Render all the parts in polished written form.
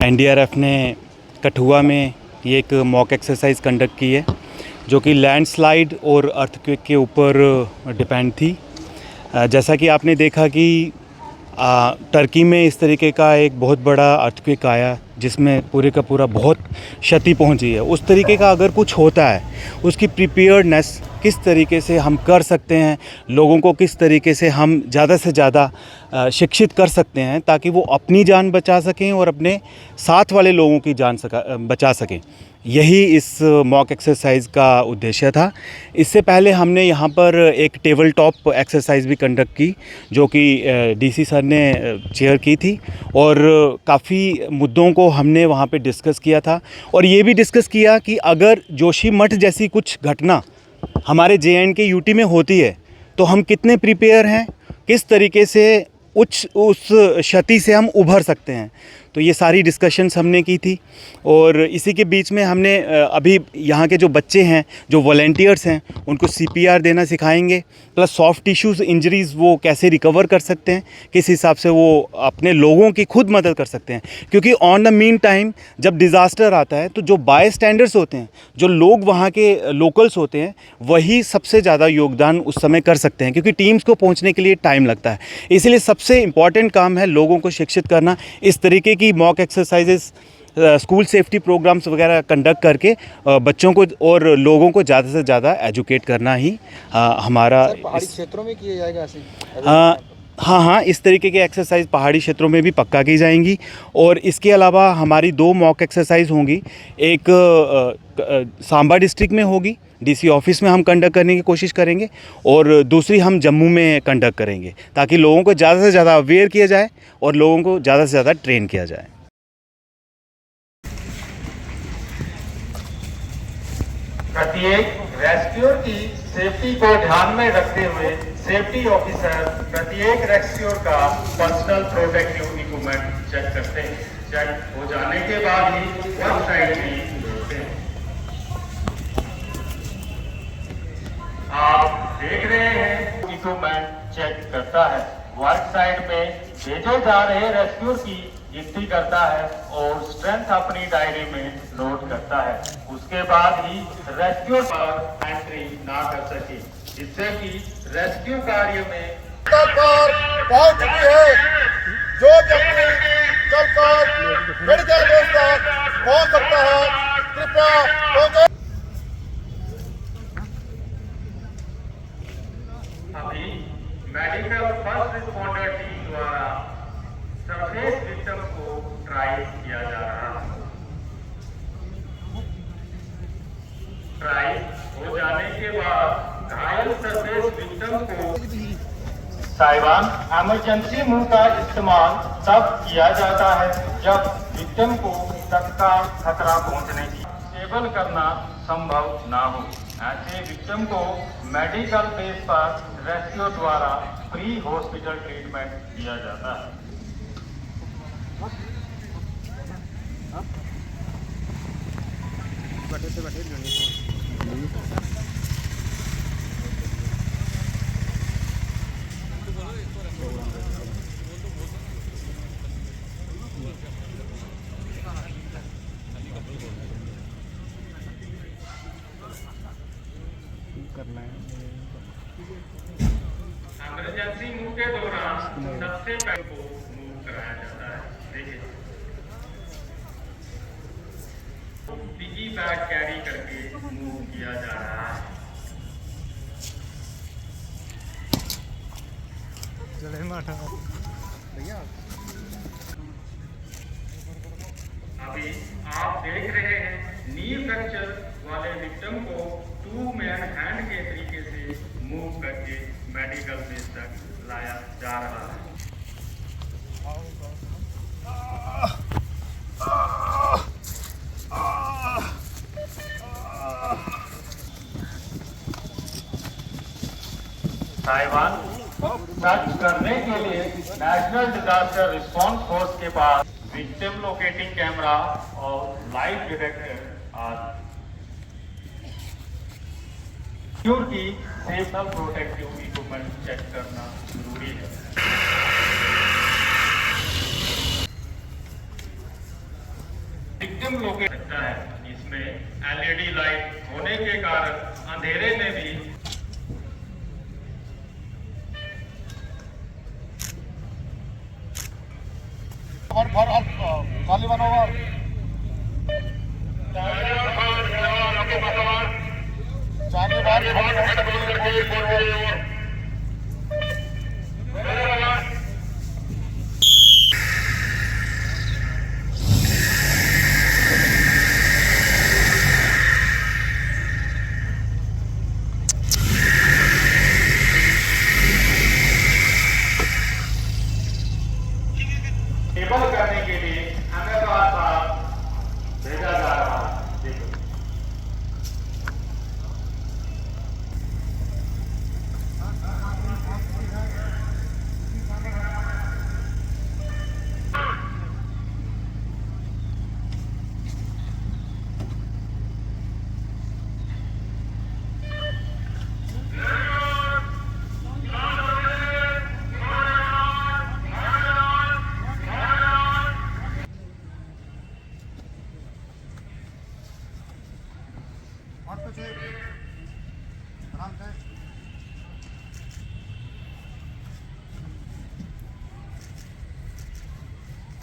NDRF ने कठुआ में ये एक मॉक एक्सरसाइज कंडक्ट की है जो कि लैंडस्लाइड और अर्थक्वेक के ऊपर डिपेंड थी। जैसा कि आपने देखा कि टर्की में इस तरीके का एक बहुत बड़ा अर्थक्वेक आया जिसमें पूरे का पूरा बहुत क्षति पहुंची है। उस तरीके का अगर कुछ होता है, उसकी प्रिपेयर्डनेस किस तरीके से हम कर सकते हैं, लोगों को किस तरीके से हम ज़्यादा से ज़्यादा शिक्षित कर सकते हैं ताकि वो अपनी जान बचा सकें और अपने साथ वाले लोगों की जान बचा सकें, यही इस मॉक एक्सरसाइज का उद्देश्य था। इससे पहले हमने यहाँ पर एक टेबल टॉप एक्सरसाइज भी कंडक्ट की जो कि डीसी सर ने चेयर की थी और काफ़ी मुद्दों को हमने वहाँ पे डिस्कस किया था और ये भी डिस्कस किया कि अगर जोशीमठ जैसी कुछ घटना हमारे JNK यूटी में होती है तो हम कितने प्रिपेयर हैं, किस तरीके से उस क्षति से हम उभर सकते हैं। तो ये सारी डिस्कशंस हमने की थी और इसी के बीच में हमने अभी यहाँ के जो बच्चे हैं, जो वॉलंटियर्स हैं, उनको CPR देना सिखाएंगे, प्लस सॉफ्ट टिश्यूज़ इंजरीज़ वो कैसे रिकवर कर सकते हैं, किस हिसाब से वो अपने लोगों की खुद मदद कर सकते हैं। क्योंकि ऑन द मीन टाइम जब डिज़ास्टर आता है तो जो बाय स्टैंडर्ड्स होते हैं, जो लोग वहाँ के लोकल्स होते हैं, वही सबसे ज़्यादा योगदान उस समय कर सकते हैं क्योंकि टीम्स को पहुँचने के लिए टाइम लगता है। इसलिए सबसे इम्पॉर्टेंट काम है लोगों को शिक्षित करना। इस तरीके की mock exercises, school safety programmes वगैरह कंडक्ट करके बच्चों को और लोगों को ज़्यादा से ज़्यादा एजुकेट करना ही हमारा। पहाड़ी क्षेत्रों में किया जाएगा ऐसे? हाँ, इस तरीके के एक्सरसाइज पहाड़ी क्षेत्रों में भी पक्का की जाएंगी। और इसके अलावा हमारी 2 मॉक एक्सरसाइज होंगी। एक सांबा डिस्ट्रिक्ट में होगी, DC ऑफिस में हम कंडक्ट करने की कोशिश करेंगे, और दूसरी हम जम्मू में कंडक्ट करेंगे ताकि लोगों को ज़्यादा से ज़्यादा अवेयर किया जाए और लोगों को ज़्यादा से ज़्यादा ट्रेन किया जाए। प्रत्येक रेस्क्यूअर की सेफ्टी को ध्यान में रखते हुए सेफ्टी ऑफिसर प्रत्येक रेस्क्यूअर का पर्सनल प्रोटेक्टिव इक्विपमेंट चेक करते हैं। चेक हो जाने के बाद ही वर्क साइट में भेजते हैं। आप देख रहे हैं इक्विपमेंट चेक करता है, वर्क साइट में भेजे जा रहे रेस्क्यूअर की गिनती करता है और स्ट्रेंथ अपनी डायरी में नोट करता है। उसके बाद ही रेस्क्यू पर एंट्री ना कर सके, जिससे कि रेस्क्यू कार्य में पहुंच चुकी है। जो व्यक्ति चलकर मेडिकल बेस तक पहुंच सकता है कृपया पहुंचे। अभी मेडिकल फर्स्ट रिस्पॉन्डर टीम द्वारा सरफेस विक्टिम को ट्राई किया जा रहा है। ट्राई हो जाने के बाद घायल सरफेस विक्टिम को साइबान इमरजेंसी मूव का इस्तेमाल तब किया जाता है जब विक्टिम को तत्काल खतरा पहुंचने की स्टेबल करना संभव ना हो। ऐसे विक्टिम को मेडिकल बेस पर रेस्क्यू द्वारा फ्री हॉस्पिटल ट्रीटमेंट दिया जाता है। इमरजेंसी मूव के दौरान सबसे पहले को मूव कराया जाता है। देखिए, पिगी बैग कैरी करके मूव किया जा रहा है। अभी आप देख रहे हैं नी फ्रैक्चर वाले विक्टिम को 2 मैन हैंड के तरीके से मूव करके मेडिकल बेस तक लाया जा रहा है। ताइवान सर्च करने के लिए नेशनल डिजास्टर रिस्पांस फोर्स के पास विक्टिम लोकेटिंग कैमरा और लाइट डिटेक्टर की सेफल प्रोटेक्टिव इक्विपमेंट चेक करना जरूरी है। विक्टिम लोकेट सकता है। इसमें LED लाइट होने के कारण अंधेरे में भी टेबल करने के लिए अहमदाबाद साहब भेजा जा रहा है।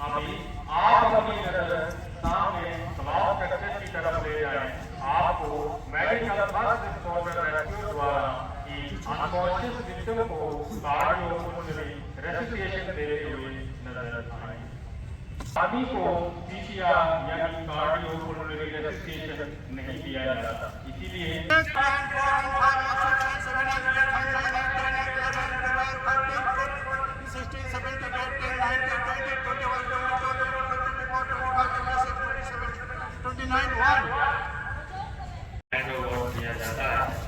अभी आप अपनी नजर सामने ब्लॉक एक्सेस की तरफ ले जाएं। आपको मेडिकल फर्स्ट रिस्पॉन्डर रेस्क्यू द्वारा अनकॉन्शियस विक्टिम को कार्डियोपल्मोनरी रेसिटेशन देते हुए नजर आए। सभी को पीसीआर यानी कार्डियोपल्मोनरी रेसिटेशन नहीं दिया जाता, इसीलिए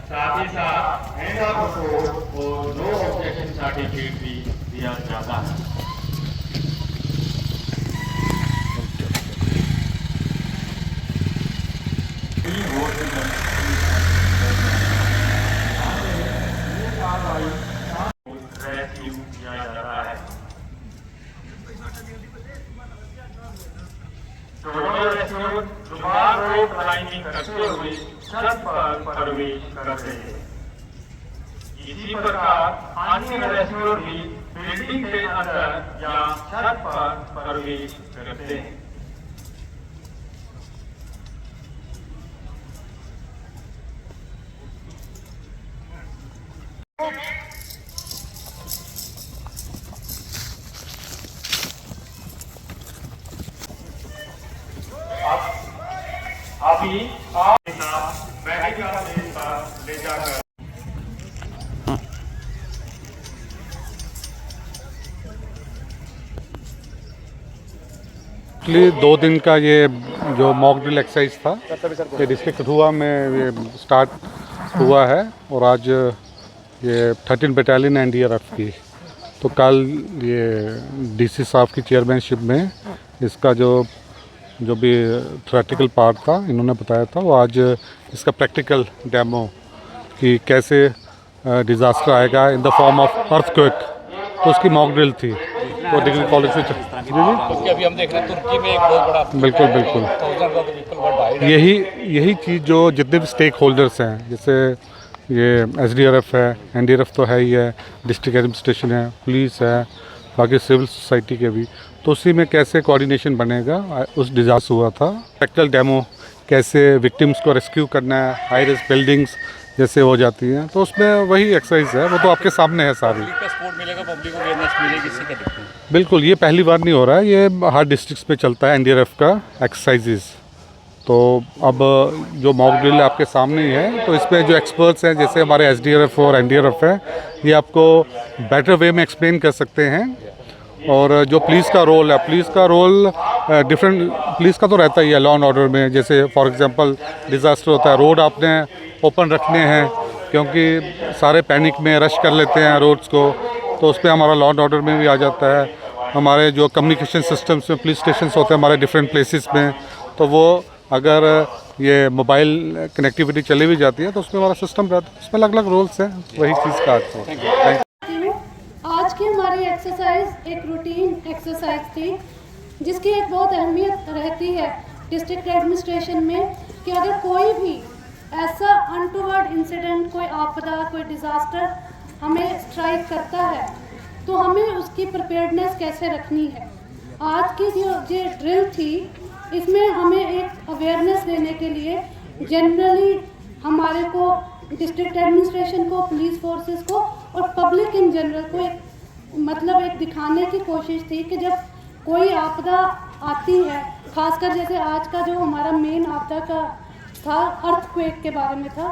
साथ ही साथ हैंड ऑफ को और नो ऑब्जेक्शन सर्टिफिकेट भी दिया जाता है। रेस्क्यू किया जाता है। दोबारा रोड क्लाइंबिंग करते हुए छत पर प्रवेश करते हैं। इसी प्रकार अन्य रेस्क्यू भी बिल्डिंग के अंदर या छत पर प्रवेश करते हैं। अभी आप मेडिकल ले जाकर एक्चुअली 2 दिन का ये जो मॉक ड्रिल एक्सरसाइज था ये डिस्ट्रिक्ट कठुआ में ये स्टार्ट हुआ है और आज ये 13 बटालियन एनडीआरएफ की, तो कल ये डीसी साहब की चेयरमैनशिप में इसका जो भी थ्योरेटिकल पार्ट था इन्होंने बताया था, वो आज इसका प्रैक्टिकल डेमो कि कैसे डिज़ास्टर आएगा in the form of earthquake, तो उसकी मॉक ड्रिल थी तो डिग्री कॉलेज में जी अभी हम देख रहे हैं तुर्की में एक बहुत बड़ा बिल्कुल बिल्कुल यही चीज़ जो जितने भी स्टेक होल्डर्स हैं, जैसे ये एसडीआरएफ है, एनडीआरएफ तो है ही है, डिस्ट्रिक्ट एडमिनिस्ट्रेशन है, पुलिस है, बाकी सिविल सोसाइटी के भी, तो उसी में कैसे कोऑर्डिनेशन बनेगा। उस डिज़ास्टर हुआ था प्रैक्टिकल डेमो कैसे विक्टिम्स को रेस्क्यू करना है, हाई रिस्क बिल्डिंग्स जैसे हो जाती हैं, तो उसमें वही एक्सरसाइज है, वो तो आपके सामने है सारी। सपोर्ट मिलेगा, पब्लिक को अवेयरनेस मिलेगी, इससे क्या दिक्कत है? बिल्कुल, ये पहली बार नहीं हो रहा है, ये हर डिस्ट्रिक्ट्स पे चलता है एनडीआरएफ का एक्सरसाइजेस। तो अब जो मॉक ड्रिल आपके सामने ही है, तो इसमें जो एक्सपर्ट्स हैं जैसे हमारे एसडीआरएफ और एनडीआरएफ है, ये आपको बेटर वे में एक्सप्लेन कर सकते हैं। और जो पुलिस का रोल है, पुलिस का रोल डिफरेंट, पुलिस का तो रहता ही है लॉ एंड ऑर्डर में। जैसे फॉर एग्जांपल डिज़ास्टर होता है, रोड आपने ओपन रखने हैं क्योंकि सारे पैनिक में रश कर लेते हैं रोड्स को, तो उस पर हमारा लॉ एंड ऑर्डर में भी आ जाता है। हमारे जो कम्युनिकेशन सिस्टम्स में पुलिस स्टेशन होते हैं हमारे डिफरेंट प्लेसेस में, तो वो अगर ये मोबाइल कनेक्टिविटी चली भी जाती है तो उसमें हमारा सिस्टम रहता है, उसमें अलग अलग रोल्स हैं, वही चीज़ का आज आज की हमारी एक्सरसाइज एक रूटीन एक्सरसाइज थी जिसकी एक बहुत अहमियत रहती है डिस्ट्रिक्ट एडमिनिस्ट्रेशन में कि अगर कोई भी ऐसा अनटूवर्ड इंसिडेंट, कोई आपदा, कोई डिज़ास्टर हमें स्ट्राइक करता है तो हमें उसकी प्रिपेयर्डनेस कैसे रखनी है। आज की जो ड्रिल थी इसमें हमें एक अवेयरनेस देने के लिए जनरली हमारे को डिस्ट्रिक्ट एडमिनिस्ट्रेशन को, पुलिस फोर्सेस को और पब्लिक इन जनरल को एक दिखाने की कोशिश थी कि जब कोई आपदा आती है, खासकर जैसे आज का जो हमारा मेन आपदा का था अर्थक्वेक के बारे में था।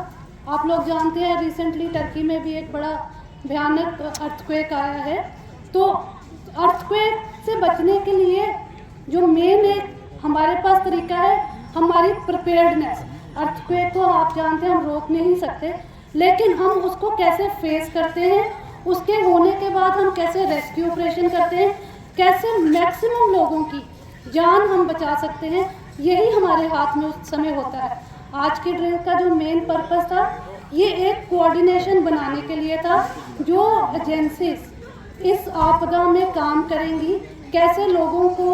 आप लोग जानते हैं रिसेंटली टर्की में भी एक बड़ा भयानक अर्थक्वेक आया है। तो अर्थक्वेक से बचने के लिए जो मेन एक हमारे पास तरीका है हमारी प्रिपेयर्डनेस। अर्थक्वेक को आप जानते हैं हम रोक नहीं सकते, लेकिन हम उसको कैसे फेस करते हैं, उसके होने के बाद हम कैसे रेस्क्यू ऑपरेशन करते हैं, कैसे मैक्सिमम लोगों की जान हम बचा सकते हैं, यही हमारे हाथ में उस समय होता है। आज की ड्रिल का जो मेन पर्पस था ये एक कोऑर्डिनेशन बनाने के लिए था। जो एजेंसीज इस आपदा में काम करेंगी, कैसे लोगों को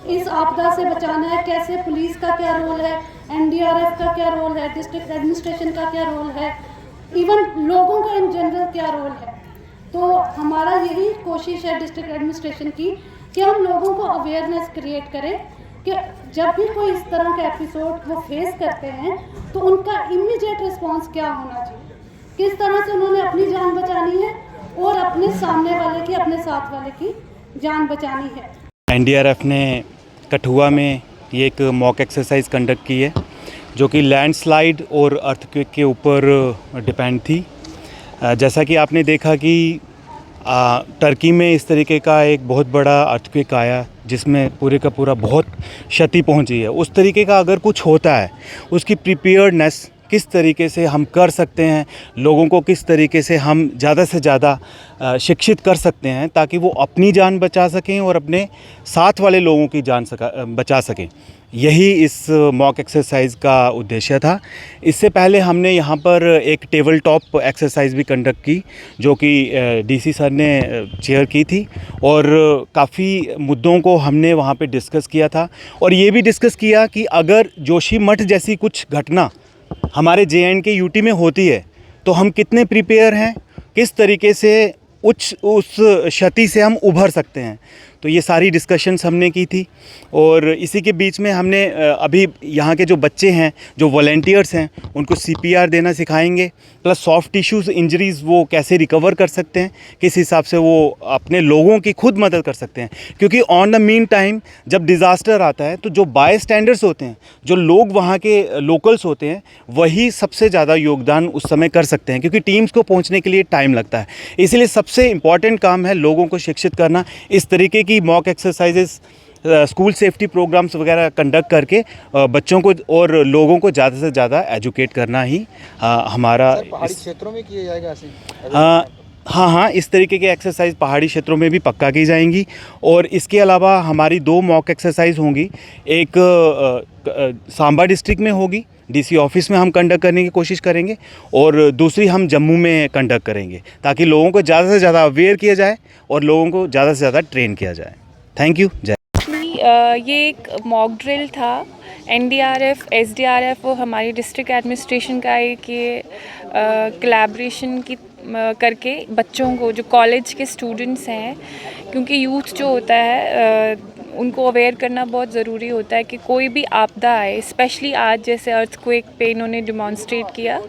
इस आपदा से बचाना है, कैसे पुलिस का क्या रोल है, एनडीआरएफ का क्या रोल है, डिस्ट्रिक्ट एडमिनिस्ट्रेशन का क्या रोल है, इवन लोगों का इन जनरल क्या रोल है। तो हमारा यही कोशिश है डिस्ट्रिक्ट एडमिनिस्ट्रेशन की कि हम लोगों को अवेयरनेस क्रिएट करें कि जब भी कोई इस तरह का एपिसोड वो फेस करते हैं तो उनका इमीडिएट रिस्पांस क्या होना चाहिए, किस तरह से उन्होंने अपनी जान बचानी है और अपने सामने वाले की, अपने साथ वाले की जान बचानी है। एनडीआरएफ ने कठुआ में ये एक मॉक एक्सरसाइज कंडक्ट की है जो कि लैंडस्लाइड और अर्थक्वेक के ऊपर डिपेंड थी। जैसा कि आपने देखा कि टर्की में इस तरीके का एक बहुत बड़ा अर्थक्वेक आया जिसमें पूरे का पूरा बहुत क्षति पहुंची है। उस तरीके का अगर कुछ होता है उसकी प्रिपेयर्डनेस किस तरीके से हम कर सकते हैं, लोगों को किस तरीके से हम ज़्यादा से ज़्यादा शिक्षित कर सकते हैं ताकि वो अपनी जान बचा सकें और अपने साथ वाले लोगों की जान बचा सकें, यही इस मॉक एक्सरसाइज का उद्देश्य था। इससे पहले हमने यहाँ पर एक टेबल टॉप एक्सरसाइज भी कंडक्ट की जो कि डीसी सर ने चेयर की थी और काफ़ी मुद्दों को हमने वहाँ पे डिस्कस किया था और ये भी डिस्कस किया कि अगर जोशीमठ जैसी कुछ घटना हमारे JNK यूटी में होती है तो हम कितने प्रिपेयर हैं, किस तरीके से उस क्षति से हम उभर सकते हैं। तो ये सारी डिस्कशंस हमने की थी और इसी के बीच में हमने अभी यहाँ के जो बच्चे हैं, जो वॉलंटियर्स हैं, उनको CPR देना सिखाएंगे, प्लस सॉफ्ट टिश्यूज़ इंजरीज़ वो कैसे रिकवर कर सकते हैं, किस हिसाब से वो अपने लोगों की खुद मदद कर सकते हैं। क्योंकि ऑन द मीन टाइम जब डिज़ास्टर आता है तो जो बाय स्टैंडर्ड्स होते हैं, जो लोग वहाँ के लोकल्स होते हैं, वही सबसे ज़्यादा योगदान उस समय कर सकते हैं क्योंकि टीम्स को पहुँचने के लिए टाइम लगता है। इसलिए सबसे इम्पॉर्टेंट काम है लोगों को शिक्षित करना। इस तरीके की mock exercises, school safety programmes वगैरह कंडक्ट करके बच्चों को और लोगों को ज़्यादा से ज़्यादा एजुकेट करना ही हमारा पहाड़ी क्षेत्रों में किया जाएगा ऐसे? हाँ, इस तरीके के एक्सरसाइज पहाड़ी क्षेत्रों में भी पक्का की जाएंगी। और इसके अलावा हमारी 2 मॉक एक्सरसाइज होंगी। एक सांबा डिस्ट्रिक्ट में होगी, DC ऑफिस में हम कंडक्ट करने की कोशिश करेंगे और दूसरी हम जम्मू में कंडक्ट करेंगे ताकि लोगों को ज़्यादा से ज़्यादा अवेयर किया जाए और लोगों को ज़्यादा से ज़्यादा ट्रेन किया जाए। Thank you. जय। ये एक मॉक ड्रिल था। NDRF, SDRF और हमारी डिस्ट्रिक्ट एडमिनिस्ट्रेशन का एक ये कोलैबोरेशन की करके बच्चों को, जो कॉलेज के स्टूडेंट्स हैं, क्योंकि यूथ जो होता है उनको अवेयर करना बहुत ज़रूरी होता है कि कोई भी आपदा आए, स्पेशली आज जैसे अर्थक्वेक पे इन्होंने डिमॉन्स्ट्रेट किया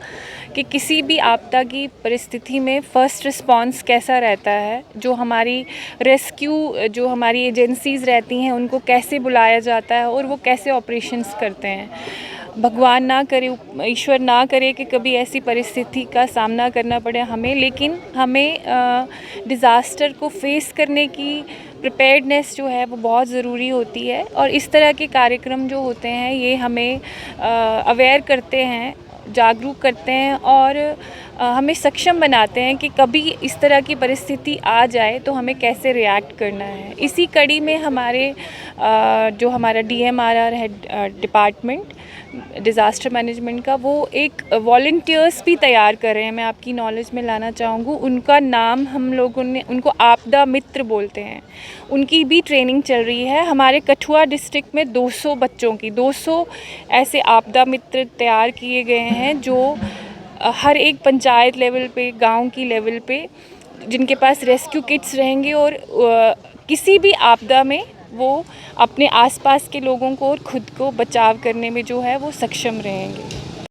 कि किसी भी आपदा की परिस्थिति में फ़र्स्ट रिस्पांस कैसा रहता है, जो हमारी रेस्क्यू जो हमारी एजेंसीज़ रहती हैं उनको कैसे बुलाया जाता है और वो कैसे ऑपरेशंस करते हैं। भगवान ना करे, ईश्वर ना करे कि कभी ऐसी परिस्थिति का सामना करना पड़े हमें, लेकिन हमें डिज़ास्टर को फेस करने की प्रिपेयर्डनेस जो है वो बहुत ज़रूरी होती है। और इस तरह के कार्यक्रम जो होते हैं ये हमें अवेयर करते हैं, जागरूक करते हैं और हमें सक्षम बनाते हैं कि कभी इस तरह की परिस्थिति आ जाए तो हमें कैसे रिएक्ट करना है। इसी कड़ी में हमारे जो हमारा DMRR है डिपार्टमेंट डिज़ास्टर मैनेजमेंट का, वो एक वॉलंटियर्स भी तैयार कर रहे हैं। मैं आपकी नॉलेज में लाना चाहूँगी, उनका नाम हम लोगों ने, उनको आपदा मित्र बोलते हैं, उनकी भी ट्रेनिंग चल रही है। हमारे कठुआ डिस्ट्रिक्ट में 200 बच्चों की 200 ऐसे आपदा मित्र तैयार किए गए हैं जो हर एक पंचायत लेवल पे, गांव की लेवल पे, जिनके पास रेस्क्यू किट्स रहेंगे और किसी भी आपदा में वो अपने आसपास के लोगों को और खुद को बचाव करने में जो है वो सक्षम रहेंगे।